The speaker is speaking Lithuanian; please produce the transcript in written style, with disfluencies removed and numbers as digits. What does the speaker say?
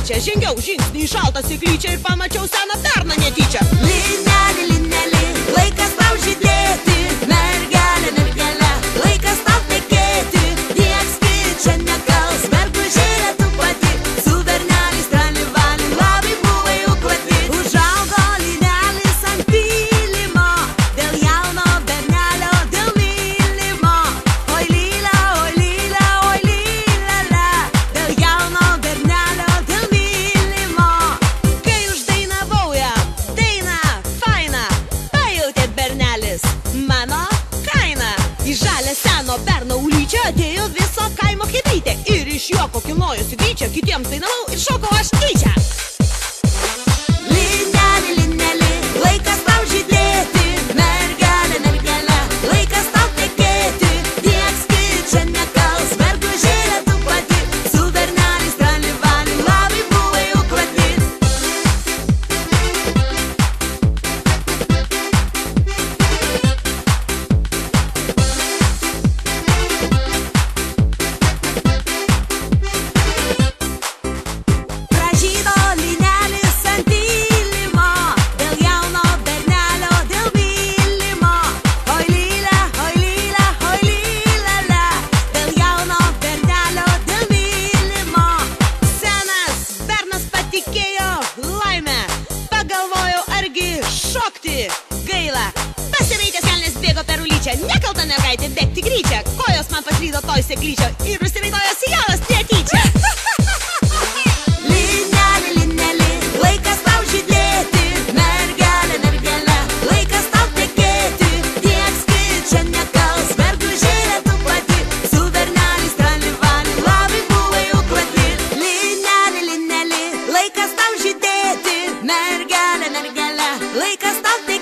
tyčia, žengiau žingsnį į šaltą stiklyčią ir pamačiau seną berną netyčia. Linelė, linelė, laikas tau žydėti, mergelė, mergelė, laikas tau tekėti, nieks kičia nekals, mergužėlė tu pati, su berneliais tralivali, labai buvai uklati. Užaugo linelis ant pylimo, dėl jauno bernelio, dėl mylimo. Oi lyla, oi lyla, oi lyla, la, dėl jauno bernelio, dėl mylimo. Kai uždainavau ją, daina faina, pajautė bernelis mano kainą. Į žalę seno berno ulyčią atėjo viso kaimo chebrytė ir iš juoko kilnojosi gryčia, kitiems dainavau ir šokau aš tyčia. Linelė, linelė, laikas tau žydėti, mergelė, mergelė, laikas tau tekėti, nieks kičia nekals, mergužėlė tu pati, su berneliais tralivali, labai buvai uklati. Pražydo linelis ant pylimo, dėl jauno bernelio, dėl mylimo. Oi lyla, oi lyla, oi lyla, la, dėl jauno bernelio, dėl mylimo. Senas bernas patikėjo laimę, pagalvojau argi šokti gaila. Pasiraitęs kelnes bėgo per ulyčią, nekalta mergaitė bėgti gryčią, kojos man paslydo toj seklyčio ir užsiraitojo sijonas netyčia. Linelė, linelė, laikas tau žydėti, mergelė, mergelė, laikas tau tekėti, nieks kičia nekals, mergužėlė tu pati, su berneliais tralivali, labai buvai uklati. Linelė, linelė, laikas tau žydėti, mergelė, mergelė, laikas tau tekėti.